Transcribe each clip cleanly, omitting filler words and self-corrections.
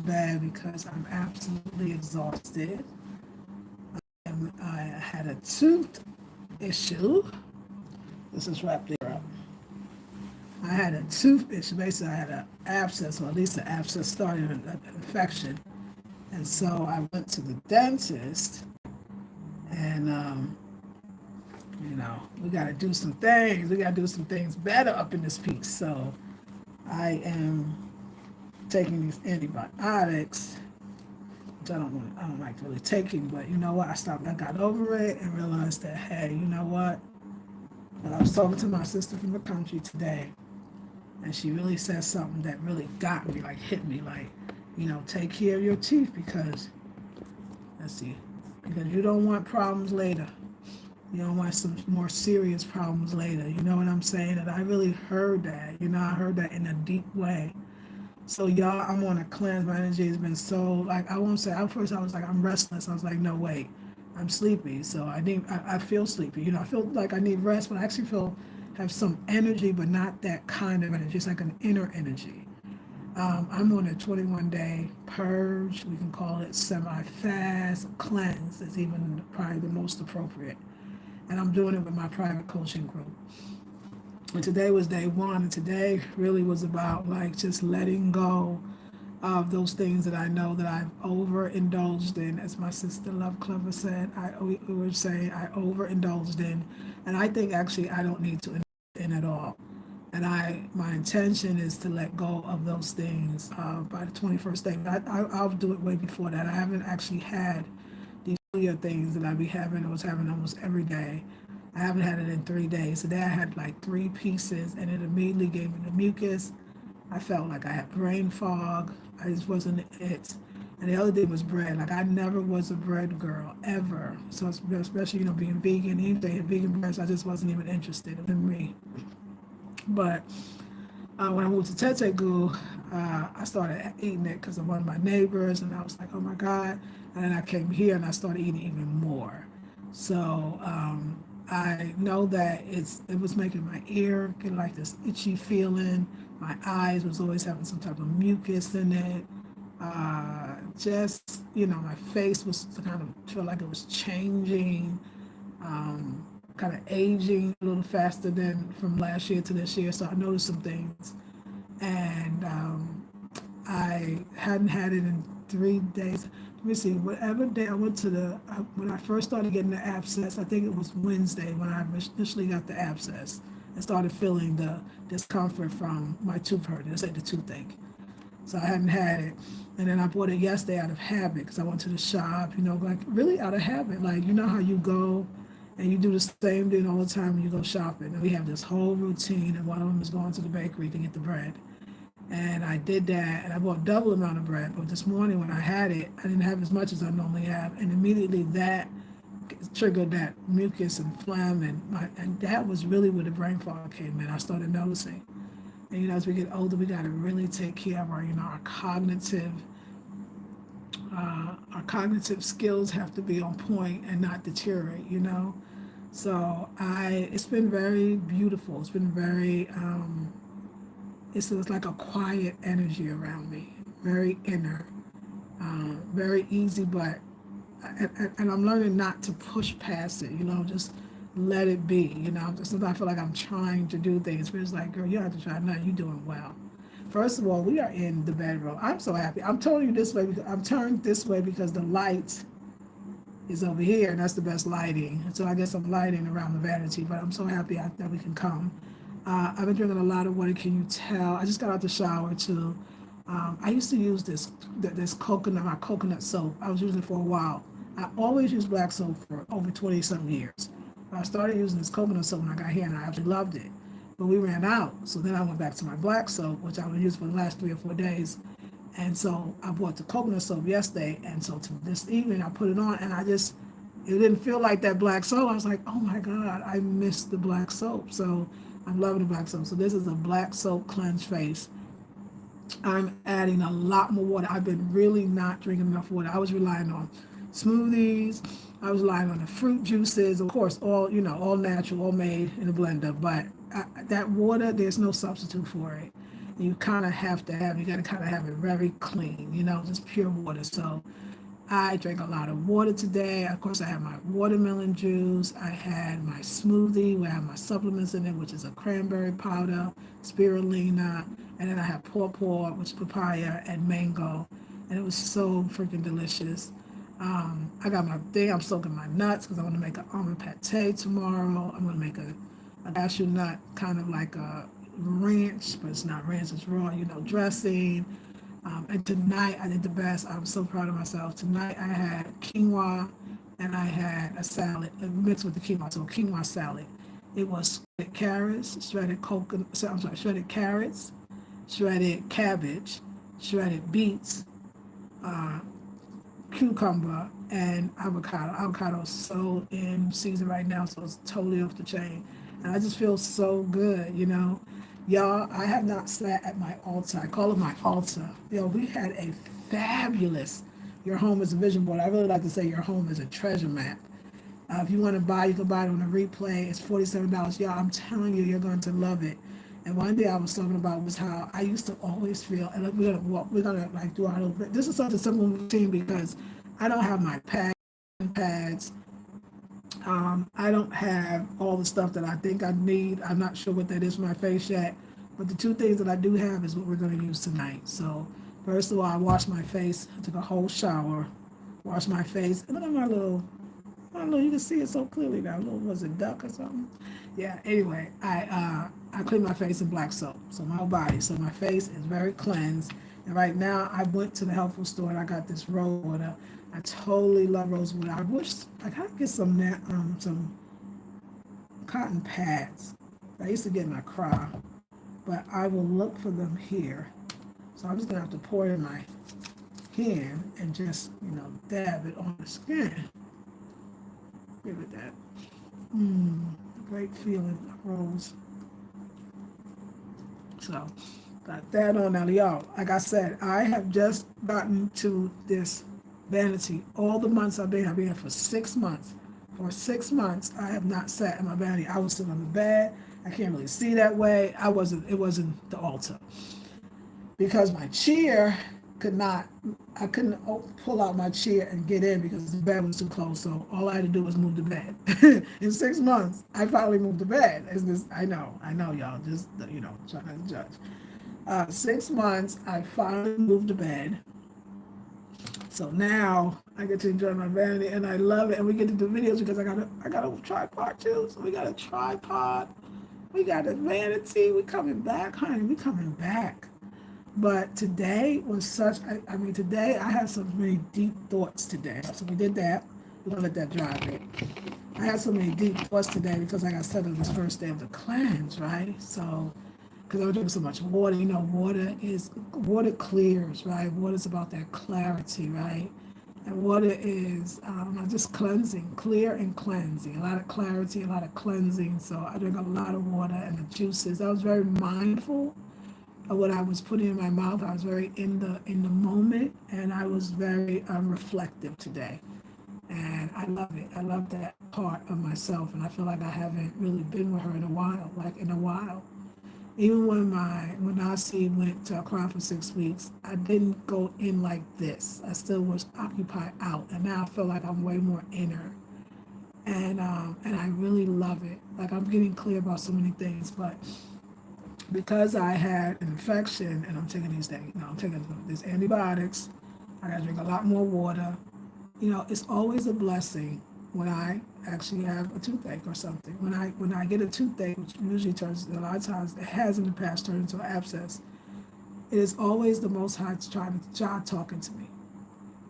bed because I'm absolutely exhausted. I had a tooth issue. This is wrapped there up. I had a tooth issue. Basically, I had an abscess, or at least an abscess started an infection. And so I went to the dentist, and we got to do some things. We got to do some things better up in this piece. So I am taking these antibiotics, which I don't like really taking, but you know what? I got over it and realized that, hey, you know what? And I was talking to my sister from the country today, and she really said something that really got me, like hit me, like, take care of your teeth because, let's see, because you don't want problems later. You don't want some more serious problems later. You know what I'm saying? And I really heard that. I heard that in a deep way. So y'all, I'm on a cleanse. My energy has been so, like, I won't say, at first I was like, I'm restless. I was like, no, wait, I'm sleepy. So I feel sleepy. I feel like I need rest, but I actually have some energy, but not that kind of energy. It's like an inner energy. I'm on a 21-day purge. We can call it semi-fast cleanse. It's even probably the most appropriate. And I'm doing it with my private coaching group. And today was day one, and today really was about like just letting go of those things that I know that I've overindulged in. As my sister Love Clever said, we were saying I overindulged in, and I think actually I don't need to indulge in at all. And my intention is to let go of those things by the 21st day. I'll do it way before that. I haven't actually had these earlier things that I was having almost every day. I haven't had it in 3 days. Today I had like 3 pieces, and it immediately gave me the mucus. I felt like I had brain fog. I just wasn't it. And the other thing was bread. Like I never was a bread girl ever. So especially being vegan, even if they had vegan breads, I just wasn't even interested in me. But when I moved to Tetegu, I started eating it because of one of my neighbors, and I was like, oh my God. And then I came here and I started eating even more. So I know that it was making my ear get like this itchy feeling. My eyes was always having some type of mucus in it. My face was kind of feel like it was changing. Kind of aging a little faster than from last year to this year. So I noticed some things. And I hadn't had it in 3 days. Let me see, whatever day I went to when I first started getting the abscess, I think it was Wednesday when I initially got the abscess and started feeling the discomfort from my tooth hurt. Let's say the toothache. So I hadn't had it. And then I bought it yesterday out of habit because I went to the shop, like really out of habit. Like, how you go and you do the same thing all the time when you go shopping. And we have this whole routine, and one of them is going to the bakery to get the bread. And I did that, and I bought double amount of bread. But this morning when I had it, I didn't have as much as I normally have, and immediately that triggered that mucus and phlegm, and that was really where the brain fog came in. I started noticing. And as we get older, we got to really take care of our cognitive skills have to be on point and not deteriorate. So it's been very beautiful. It's been very it's like a quiet energy around me, very inner, very easy, but and I'm learning not to push past it, just let it be, sometimes I feel like I'm trying to do things, but it's like, girl, you don't have to try nothing, you're doing well. First of all, we are in the bedroom. I'm so happy. I'm telling you this way because I'm turned this way because the light is over here, and that's the best lighting. So I guess I'm lighting around the vanity, but I'm so happy that we can come. I've been drinking a lot of water. Can you tell? I just got out the shower too. I used to use this my coconut soap. I was using it for a while. I always use black soap for over 20-something years. I started using this coconut soap when I got here, and I actually loved it. But we ran out, so then I went back to my black soap, which I would use for the last 3 or 4 days. And so I bought the coconut soap yesterday, and so to this evening I put it on, and it didn't feel like that black soap. I was like, oh my God, I missed the black soap. So I'm loving the black soap. So this is a black soap cleanse face. I'm adding a lot more water. I've been really not drinking enough water. I was relying on smoothies. I was relying on the fruit juices, of course, all natural, all made in a blender. But that water, there's no substitute for it. You kind of have to have, you got to kind of have it very clean, just pure water. So I drank a lot of water today. Of course, I had my watermelon juice. I had my smoothie where I have my supplements in it, which is a cranberry powder, spirulina, and then I have pawpaw, which is papaya, and mango. And it was so freaking delicious. I got my thing. I'm soaking my nuts because I want to make an almond pate tomorrow. I'm going to make a cashew nut, kind of like a ranch, but it's not ranch, it's raw, dressing. And tonight I did the best. I was so proud of myself. Tonight I had quinoa and I had a salad mixed with the quinoa. So quinoa salad. It was shredded carrots, shredded coconut. I'm sorry, shredded carrots, shredded cabbage, shredded beets, uh, cucumber, and avocado. Avocado is so in season right now, so it's totally off the chain. And I just feel so good. Y'all, I have not sat at my altar. I call it my altar. We had a fabulous Your Home is a Vision Board. I really like to say your home is a treasure map. If you want to buy, you can buy it on a replay. It's $47. Y'all, I'm telling you, you're going to love it. And one day I was talking about was how I used to always feel, and we're gonna like do our little bit. This is such a simple routine because I don't have my pads. I don't have all the stuff that I think I need. I'm not sure what that is for my face yet. But the two things that I do have is what we're going to use tonight. So first of all, I washed my face. I took a whole shower, washed my face. And look at my little, I don't know, you can see it so clearly now. Was it duck or something? Yeah, anyway, I cleaned my face in black soap. So my whole body. So my face is very cleansed. And right now, I went to the health food store and I got this rose water. I totally love rose water. I wish I could get some cotton pads. I used to get in my cry, but I will look for them here. So I'm just gonna have to pour it in my hand and just dab it on the skin. Give it that. Great feeling, rose. So got that on now, y'all. Like I said, I have just gotten to this vanity. All the months I've been here for 6 months. For 6 months, I have not sat in my vanity. I was sitting on the bed. I can't really see that way. It wasn't the altar. Because my chair I couldn't pull out my chair and get in because the bed was too close. So all I had to do was move the bed. In 6 months, I finally moved the bed. I know, y'all, just, try not to judge. 6 months, I finally moved the bed. So now I get to enjoy my vanity and I love it. And we get to do videos because I got a tripod too. So we got a tripod. We got a vanity. We coming back, honey. We coming back. But today was today I had some really deep thoughts today. So we did that. We're going to let that dry a bit. I had so many deep thoughts today because I got set on this first day of the cleanse, right? So, because I was drinking so much water, water clears, right? Water is about that clarity, right? And water is just cleansing, clear and cleansing, a lot of clarity, a lot of cleansing. So I drink a lot of water and the juices. I was very mindful of what I was putting in my mouth. I was very in the moment, and I was very reflective today. And I love it. I love that part of myself, and I feel like I haven't really been with her in a while. Even when Nasi went to Accra for 6 weeks, I didn't go in like this. I still was occupied out, and now I feel like I'm way more inner. And I really love it. Like I'm getting clear about so many things, but because I had an infection and I'm taking these things, I'm taking these antibiotics, I gotta drink a lot more water. It's always a blessing when I actually have a toothache or something. When I get a toothache, which usually turns, a lot of times it has in the past turned into an abscess, it is always the Most High talking to me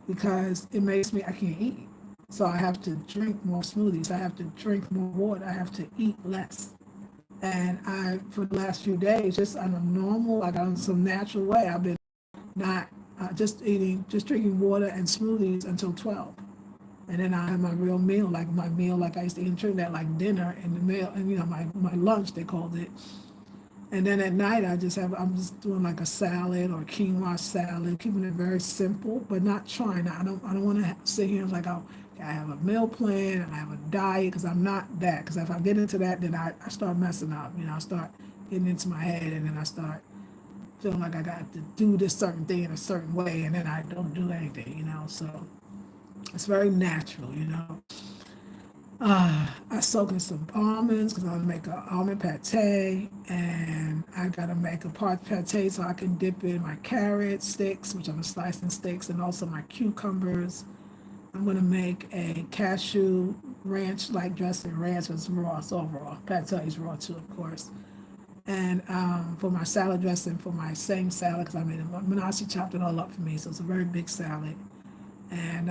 because it makes me, I can't eat. So I have to drink more smoothies. I have to drink more water. I have to eat less. And for the last few days, just on a normal, like on some natural way, I've been not just drinking water and smoothies until 12. And then I have my real meal, like I used to eat in Trinidad, like dinner and the meal, and my lunch, they called it. And then at night, I'm just doing like a salad or quinoa salad, keeping it very simple, but not trying. I don't want to sit here and like, oh, I have a meal plan and I have a diet, because I'm not that. Because if I get into that, then I start messing up. I start getting into my head, and then I start feeling like I got to do this certain thing in a certain way, and then I don't do anything, So it's very natural, I soak in some almonds because I'm gonna make an almond pate, and I gotta make a part pate so I can dip in my carrot sticks, which I'm gonna slice in sticks, and also my cucumbers. I'm gonna make a cashew ranch like dressing. Ranch is raw, it's all raw. Pate is raw too, of course. And for my salad dressing, for my same salad, because I made it, Manasi chopped it all up for me, so it's a very big salad. And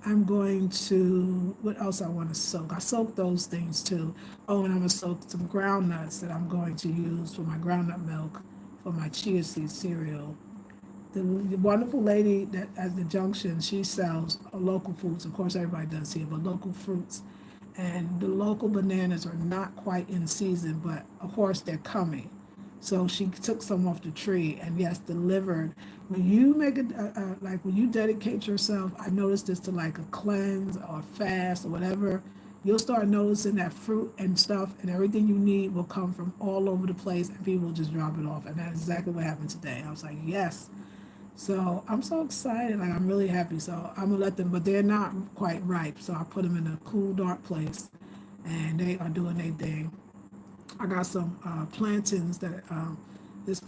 I'm going to, what else I want to soak? I soak those things too. Oh, and I'm going to soak some ground nuts that I'm going to use for my groundnut milk for my chia seed cereal. The wonderful lady that at the junction, she sells local foods. Of course, everybody does here, but local fruits. And the local bananas are not quite in season, but of course they're coming. So she took some off the tree and yes, delivered. When you make it, like when you dedicate yourself, I noticed this to like a cleanse or a fast or whatever, you'll start noticing that fruit and stuff and everything you need will come from all over the place and people will just drop it off. And that's exactly what happened today. I was like, yes. So I'm so excited, like I'm really happy. So I'm gonna let them, but they're not quite ripe. So I put them in a cool, dark place, and they are doing their thing. I got some plantains that this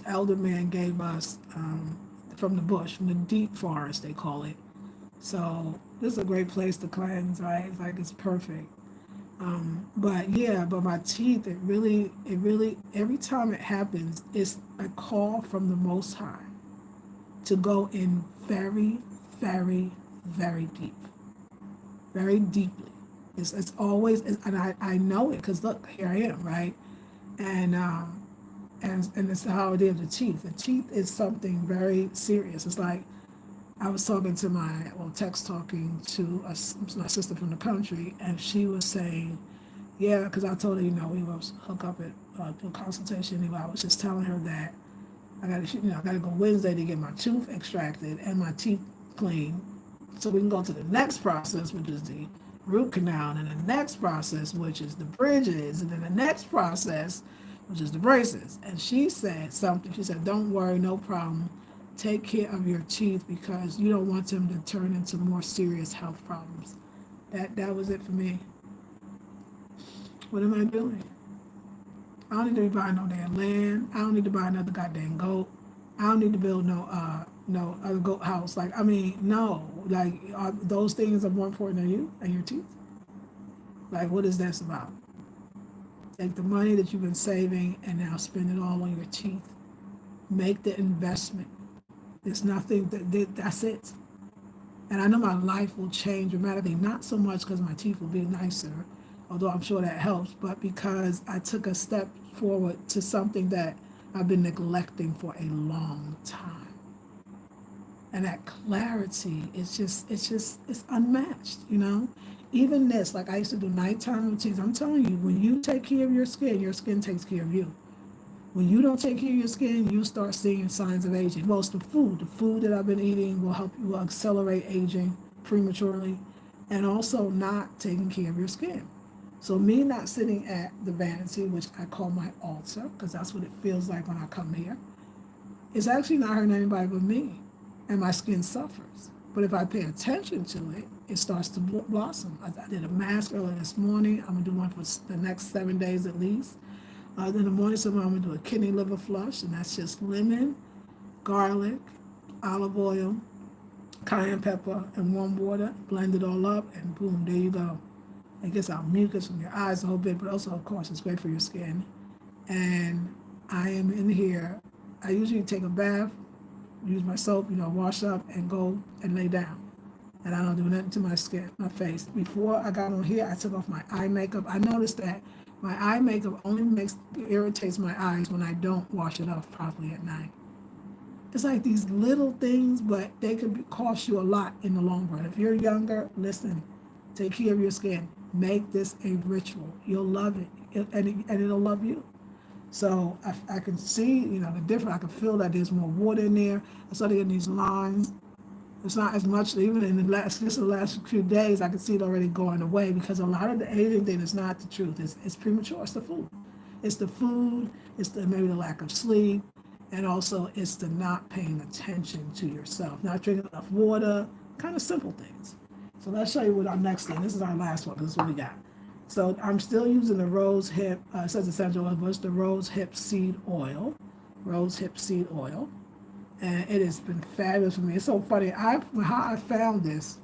elder man gave us from the bush, from the deep forest, they call it. So this is a great place to cleanse, right? It's like it's perfect. But yeah, but my teeth, it really, every time it happens, it's a call from the Most High to go in very, very, very deep, very deeply. It's always, and I know it because look, here I am, right? And and it's how it is with teeth. The teeth is something very serious. It's like I was talking to text talking to my sister from the country, and she was saying, yeah, because I told her, we was hook up at do a consultation. Anyway, I was just telling her that I gotta go Wednesday to get my tooth extracted and my teeth cleaned, so we can go to the next process, which is the root canal, and then the next process, which is the bridges, and then the next process, which is the braces. And she said something. She said, "Don't worry, no problem. Take care of your teeth because you don't want them to turn into more serious health problems." That was it for me. What am I doing? I don't need to be buying no damn land. I don't need to buy another goddamn goat. I don't need to build no other goat house. Like, I mean, no. Like, those things are more important than you and your teeth. Like, what is this about? Take the money that you've been saving and now spend it all on your teeth. Make the investment. There's nothing that's it. And I know my life will change dramatically, not so much because my teeth will be nicer, although I'm sure that helps, but because I took a step forward to something that I've been neglecting for a long time. And that clarity it's unmatched. Even this, like I used to do nighttime routines. I'm telling you, when you take care of your skin takes care of you. When you don't take care of your skin, you start seeing signs of aging. Well, it's the food that I've been eating will accelerate aging prematurely, and also not taking care of your skin. So me not sitting at the vanity, which I call my altar, because that's what it feels like when I come here, it's actually not hurting anybody but me, and my skin suffers. But if I pay attention to it, it starts to blossom. I did a mask earlier this morning. I'm gonna do one for the next 7 days at least. In the morning, so I'm gonna do a kidney liver flush, and that's just lemon, garlic, olive oil, cayenne pepper, and warm water. Blend it all up, and boom, there you go. It gets out mucus from your eyes a whole bit, but also, of course, it's great for your skin. And I am in here. I usually take a bath, use my soap, wash up, and go and lay down. And I don't do nothing to my skin, my face. Before I got on here, I took off my eye makeup. I noticed that my eye makeup only irritates my eyes when I don't wash it off properly at night. It's like these little things, but they could cost you a lot in the long run. If you're younger, listen, take care of your skin. Make this a ritual. You'll love it, and it'll love you. So I can see, the difference. I can feel that there's more water in there. I started getting these lines. It's not as much, even in the last few days, I can see it already going away because a lot of the aging thing is not the truth. It's premature. It's the food. It's the food, it's the maybe the lack of sleep, and also it's the not paying attention to yourself, not drinking enough water, kind of simple things. So let's show you what our next thing. This is our last one. This is what we got. So I'm still using the rose hip. It says essential oil, but it's the rose hip seed oil. Rose hip seed oil, and it has been fabulous for me. It's so funny. How I found this.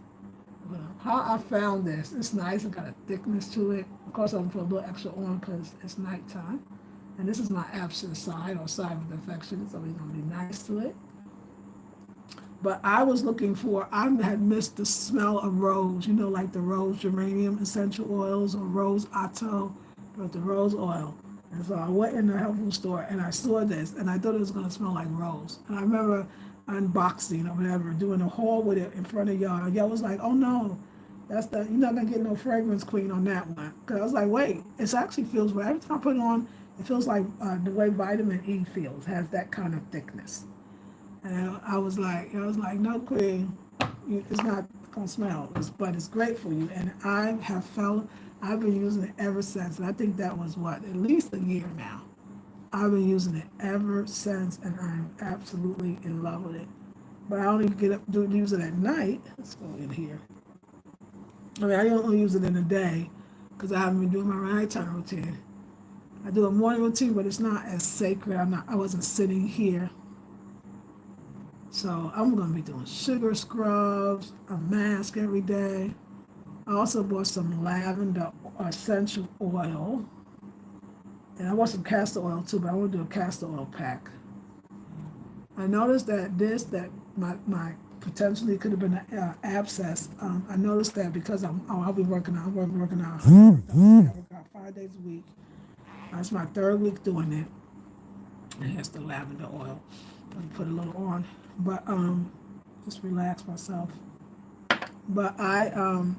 It's nice. It got a thickness to it. Of course, I'm gonna put a little extra on because it's nighttime. And this is my abscess side or side with infection, so it's gonna be nice to it. But I was looking for, I had missed the smell of rose, like the rose geranium essential oils or rose otto, but the rose oil. And so I went in the health food store and I saw this and I thought it was going to smell like rose. And I remember unboxing or whatever, doing a haul with it in front of y'all. Y'all was like, oh no, you're not going to get no fragrance queen on that one. Because I was like, wait, it actually feels, every time I put it on, it feels like the way vitamin E feels, has that kind of thickness. And I was like, no, queen, it's not gonna smell, but it's great for you. And I've been using it ever since. And I think that was at least a year now. I've been using it ever since, and I'm absolutely in love with it. But I only use it at night. Let's go in here. I don't use it in the day because I haven't been doing my nighttime routine. I do a morning routine, but it's not as sacred. I wasn't sitting here. So I'm going to be doing sugar scrubs, a mask every day. I also bought some lavender essential oil. And I bought some castor oil too, but I want to do a castor oil pack. I noticed that my potentially could have been an abscess. I noticed that because I'll be working out. I'm working out. I work out 5 days a week. It's my third week doing it. And it's the lavender oil. Let me put a little on. But just relax myself. But I've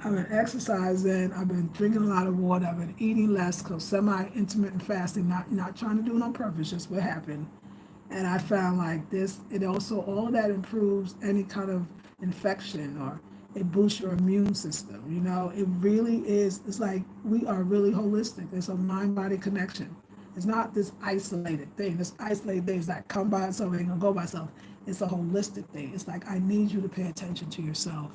been exercising. I've been drinking a lot of water. I've been eating less, because semi-intermittent fasting. Not trying to do it on purpose, just what happened. And I found like this. It also all of that improves any kind of infection, or it boosts your immune system. It really is. It's like we are really holistic. It's a mind-body connection. It's not this isolated thing. This isolated thing is like come by itself, ain't gonna go by itself. It's a holistic thing. It's like I need you to pay attention to yourself.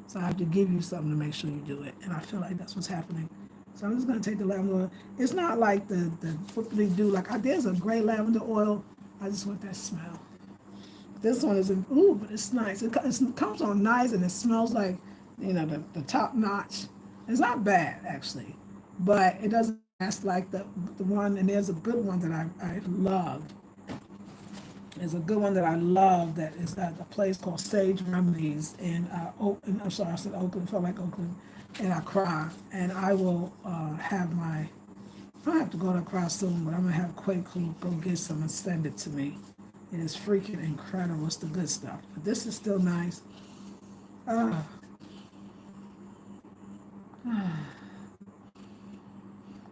So I have to give you something to make sure you do it. And I feel like that's what's happening. So I'm just gonna take the lavender oil. It's not like the what they do. There's a great lavender oil. I just want that smell. This one isn't, but it's nice. It comes on nice and it smells like, the top notch. It's not bad actually, but it doesn't last like the one. And there's a good one that I love. There's a good one that I love that is at a place called Sage Remedies in Oakland. I'm sorry, I said Oakland. Felt like Oakland, in Accra. And I will have I don't have to go to Accra soon, but I'm gonna have Quaku go get some and send it to me. It is freaking incredible. It's the good stuff. But this is still nice.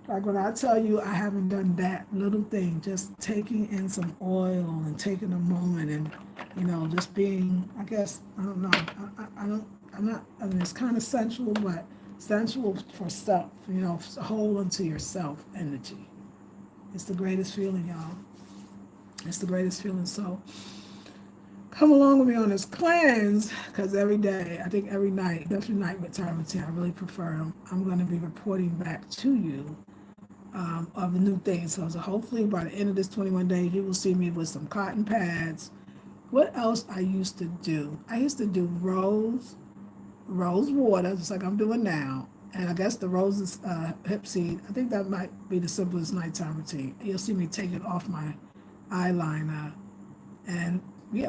Like when I tell you I haven't done that little thing, just taking in some oil and taking a moment and, just being, I guess, I don't know. It's kind of sensual, but sensual for self, hold onto yourself energy. It's the greatest feeling, y'all. It's the greatest feeling. So come along with me on this cleanse, because every day, I think every night, especially night with time routine, I really prefer them. I'm going to be reporting back to you of the new things. So hopefully by the end of this 21 days, you will see me with some cotton pads. What else I used to do? I used to do rose water, just like I'm doing now. And I guess the roses hip seed, I think that might be the simplest nighttime routine. You'll see me take it off my eyeliner and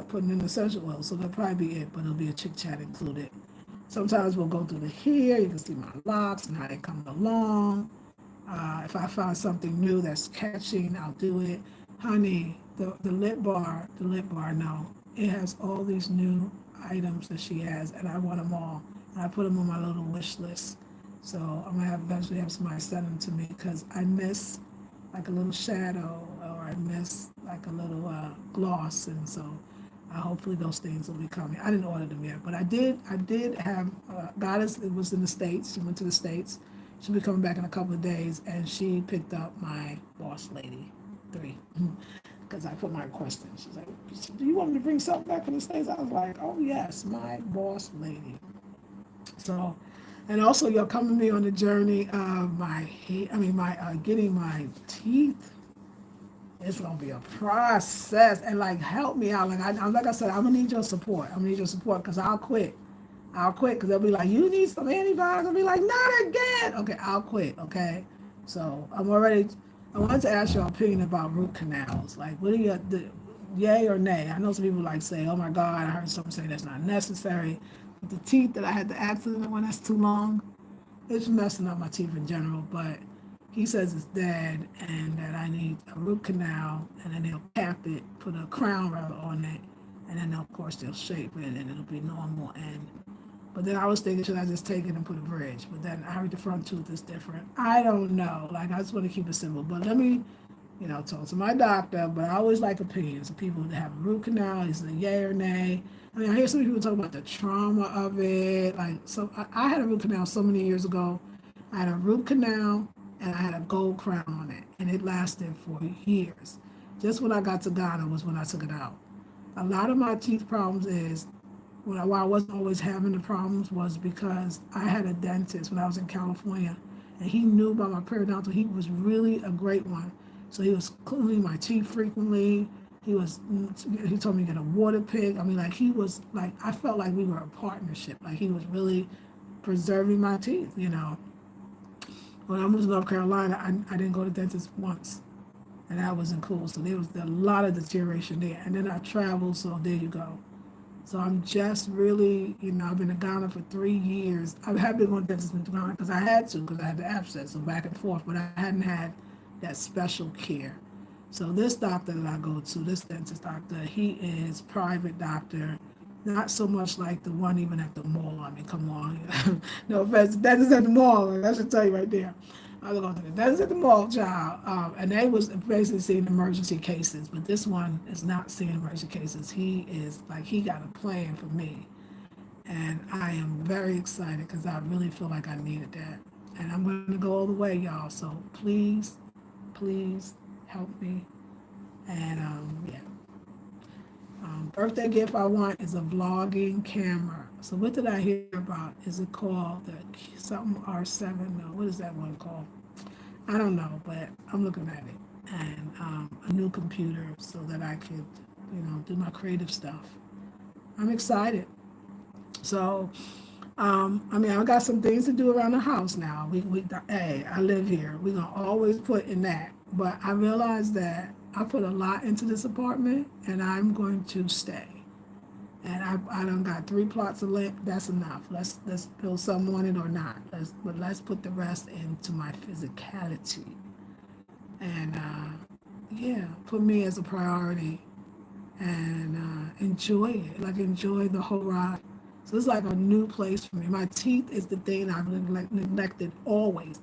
putting in essential oil. So that'll probably be it, but it'll be a chit chat included. Sometimes we'll go through the hair. You can see my locks and how they're coming along. If I find something new that's catching, I'll do it. Honey, the lip bar, no. It has all these new items that she has, and I want them all. And I put them on my little wish list. So I'm going to eventually have somebody send them to me, because I miss like a little shadow, or I miss like a little gloss. And so hopefully those things will be coming. I didn't order them yet, but I did have Goddess. It was in the States. She went to the States. She'll be coming back in a couple of days, and she picked up my boss lady 3 because I put my request in. She's like, "Do you want me to bring something back from the States?" I was like, "Oh yes, my boss lady." So, and also you're coming with me on the journey of getting my teeth. It's gonna be a process, and like help me out. Like I said, I'm gonna need your support. I'm gonna need your support because I'll quit. I'll quit because they'll be like, "You need some antibiotics." I'll be like, "Not again." Okay, I'll quit. Okay, so I'm already. I wanted to ask your opinion about root canals. Like, what are yay or nay? I know some people like say, "Oh my God," I heard someone say that's not necessary. But the teeth that I had the accident when that's too long, it's messing up my teeth in general. But he says it's dead and that I need a root canal, and then they'll cap it, put a crown rather on it, and then of course they'll shape it and it'll be normal. And but then I was thinking, should I just take it and put a bridge? But then I heard the front tooth is different. I don't know. Like, I just want to keep it simple. But let me, talk to my doctor. But I always like opinions of people that have a root canal. Is it a yay or nay? I mean, I hear some people talk about the trauma of it. Like, so I had a root canal so many years ago. I had a root canal and I had a gold crown on it. And it lasted for years. Just when I got to Ghana was when I took it out. A lot of my teeth problems is why I wasn't always having the problems was because I had a dentist when I was in California, and he knew about my periodontal. He was really a great one, so he was cleaning my teeth frequently. He told me to get a water pick. I mean, like he was like I felt like we were a partnership. Like he was really preserving my teeth. When I moved to North Carolina, I didn't go to the dentist once, and that wasn't cool. So there was a lot of deterioration there. And then I traveled, so there you go. So I'm just really, I've been in Ghana for 3 years. I have been going to dentist in Ghana because I had to, because I had the abscess, so back and forth, but I hadn't had that special care. So this doctor that I go to, this dentist doctor, he is private doctor, not so much like the one even at the mall. I mean, come on. No offense, dentist at the mall, I should tell you right there. I was going to the dentist at the mall, child, and they was basically seeing emergency cases, but this one is not seeing emergency cases. He is like, he got a plan for me, and I am very excited because I really feel like I needed that, and I'm going to go all the way, y'all. So please help me, and yeah. Birthday gift I want is a vlogging camera. So what did I hear about? Is it called the something R7? No, what is that one called? I don't know, but I'm looking at it. And a new computer so that I could, do my creative stuff. I'm excited. So, I got some things to do around the house now. Hey, I live here. We're going to always put in that. But I realized that I put a lot into this apartment, and I'm going to stay. And I done got 3 plots of land. That's enough. Let's build something on it or not. Let's put the rest into my physicality. And yeah, put me as a priority and enjoy it. Like enjoy the whole ride. So it's like a new place for me. My teeth is the thing I've neglected always.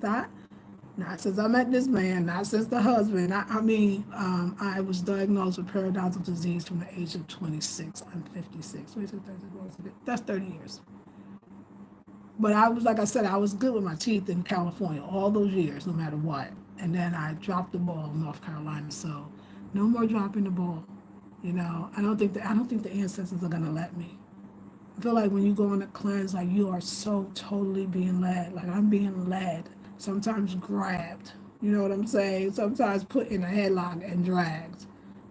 Not since I met this man, not since the husband. I was diagnosed with periodontal disease from the age of 26. I'm 56. That's 30 years. But I was, like I said, I was good with my teeth in California all those years, no matter what. And then I dropped the ball in North Carolina. So no more dropping the ball. I don't think the ancestors are gonna let me. I feel like when you go on a cleanse, like you are so totally being led. Like I'm being led. Sometimes grabbed. You know what I'm saying? Sometimes put in a headlock and dragged.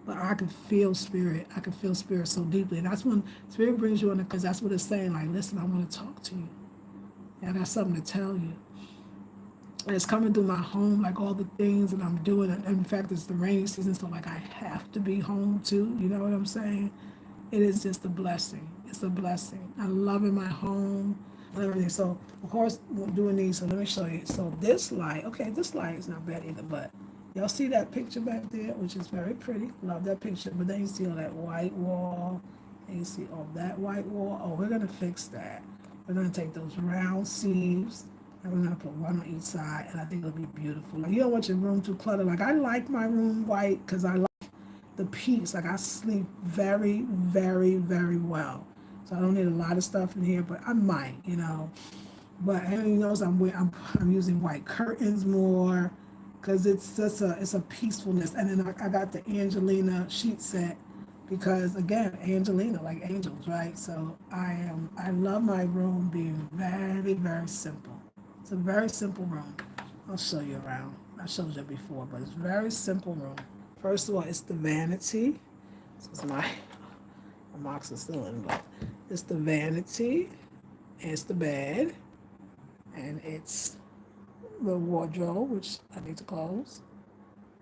But I can feel spirit. I can feel spirit so deeply. And that's when spirit brings you in because that's what it's saying. Like, listen, I want to talk to you. And I got something to tell you. And it's coming through my home, like all the things that I'm doing. And in fact, it's the rainy season, so like I have to be home too. You know what I'm saying? It is just a blessing. It's a blessing. I love in my home and everything. So of course we're doing these. So let me show you. So this light, okay, this light is not bad either, but y'all see that picture back there, which is very pretty. Love that picture. But then you see all that white wall, and you see all that white wall. Oh, we're gonna fix that. We're gonna take those round sleeves and we're gonna put one on each side, and I think it'll be beautiful. Like, you don't want your room too cluttered. Like I like my room white because I like the peace. Like I sleep very, very, very well. So I don't need a lot of stuff in here, but I might. But and you notice I'm using white curtains more because it's a peacefulness. And then I got the Angelina sheet set because again Angelina like angels, right? So I love my room being very very simple. It's a very simple room. I'll show you around. I showed you before, but it's a very simple room. First of all, it's the vanity. This is my amoxicillin, but it's the vanity, and it's the bed, and it's the wardrobe, which I need to close.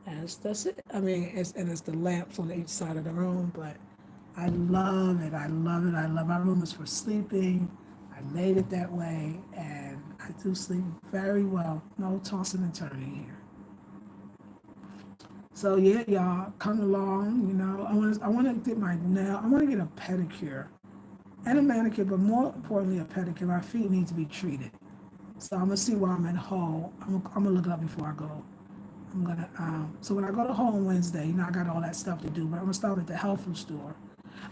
And that's it. I mean, it's the lamps on each side of the room, but I love it. I love it. I love my room is for sleeping. I made it that way, and I do sleep very well. No tossing and turning here. So yeah, y'all, come along. I want to get my nail. I want to get a pedicure and a manicure, but more importantly, a pedicure. My feet need to be treated. So I'm gonna see where I'm at Whole. I'm gonna look it up before I go. I'm gonna so when I go to Whole on Wednesday, I got all that stuff to do, but I'm gonna start at the health food store.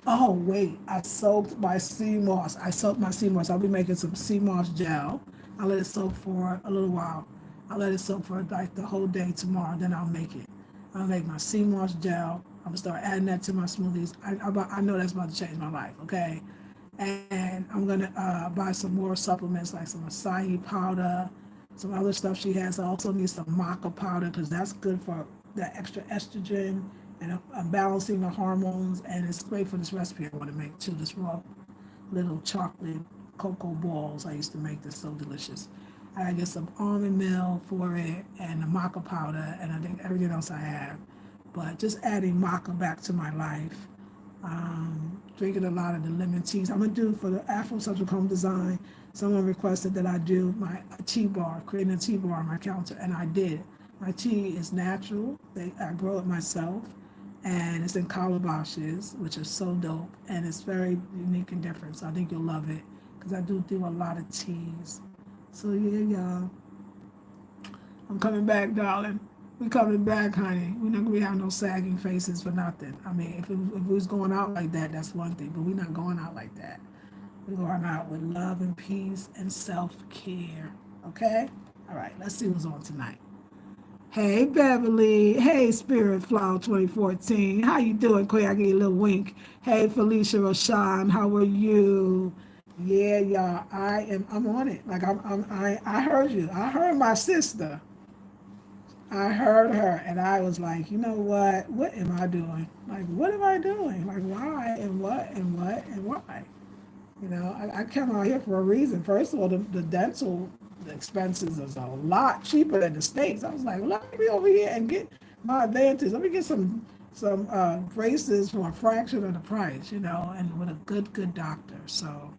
Oh wait, I soaked my sea moss. I soaked my sea moss. I'll be making some sea moss gel. I'll let it soak for a little while. I'll let it soak for like the whole day tomorrow. Then I'll make it. I'll make my sea moss gel. I'm gonna start adding that to my smoothies. I know that's about to change my life. Okay, and I'm gonna buy some more supplements like some acai powder, some other stuff she has. I also need some maca powder because that's good for the extra estrogen and balancing the hormones. And it's great for this recipe I want to make too. This raw little chocolate cocoa balls I used to make. This so delicious. I get some almond milk for it and the maca powder, and I think everything else I have. But just adding maca back to my life, drinking a lot of the lemon teas. I'm gonna do for the Afro Subject Home Design. Someone requested that I do my tea bar, creating a tea bar on my counter, and I did. My tea is natural. I grow it myself, and it's in calabashes, which are so dope, and it's very unique and different. So I think you'll love it because I do a lot of teas. So yeah, y'all, I'm coming back, darling. We coming back, honey. We're not gonna be having no sagging faces for nothing. I mean, if we was going out like that, that's one thing, but we're not going out like that. We're going out with love and peace and self-care. Okay? All right, let's see what's on tonight. Hey Beverly, hey Spirit Flower 2014. How you doing, Quay? I give you a little wink. Hey Felicia Rashawn, how are you? Yeah, y'all. I'm on it. Like I heard you. I heard my sister. I heard her and I was like, you know what? What am I doing? Like, what am I doing? Like, why and what and what and why? I came out here for a reason. First of all, the dental expenses is a lot cheaper than the States. I was like, well, let me be over here and get my advantage. Let me get some braces for a fraction of the price, and with a good doctor. So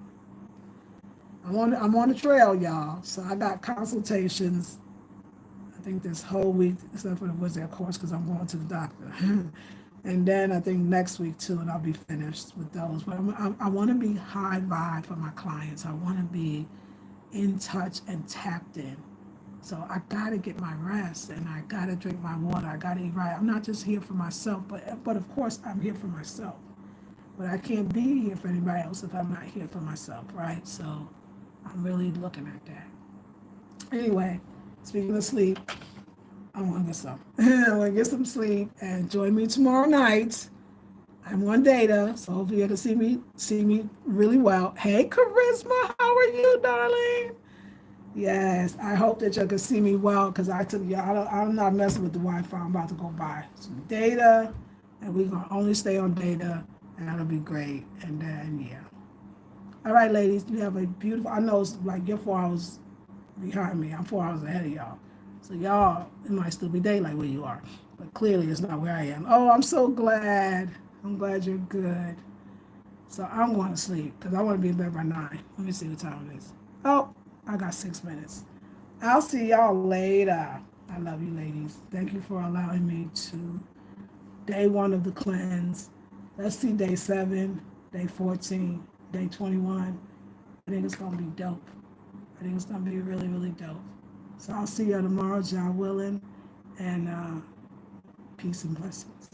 I'm on the trail, y'all. So I got consultations I think this whole week, except for the Wizard course, because I'm going to the doctor. And then I think next week too, and I'll be finished with those. But I want to be high vibe for my clients. I want to be in touch and tapped in. So I got to get my rest and I got to drink my water. I got to eat right. I'm not just here for myself, but of course I'm here for myself. But I can't be here for anybody else if I'm not here for myself, right? So I'm really looking at that. Anyway, speaking of sleep, I want to get some. I want to get some sleep and join me tomorrow night. I'm on data, so hopefully you can see me really well. Hey, Charisma, how are you, darling? Yes, I hope that you can see me well because I'm not messing with the Wi-Fi. I'm about to go buy some data, and we're gonna only stay on data, and that'll be great. And then yeah. All right, ladies, you have a beautiful. I know it's like you're 4 hours behind me. I'm 4 hours ahead of y'all. So y'all, it might still be daylight where you are, but clearly it's not where I am. Oh, I'm so glad. I'm glad you're good. So I'm going to sleep because I want to be in bed by 9. Let me see what time it is. Oh, I got 6 minutes. I'll see y'all later. I love you, ladies. Thank you for allowing me to day 1 of the cleanse. Let's see day 7, day 14, day 21. I think it's going to be dope. I think it's going to be really, really dope. So I'll see you tomorrow, John willing, and peace and blessings.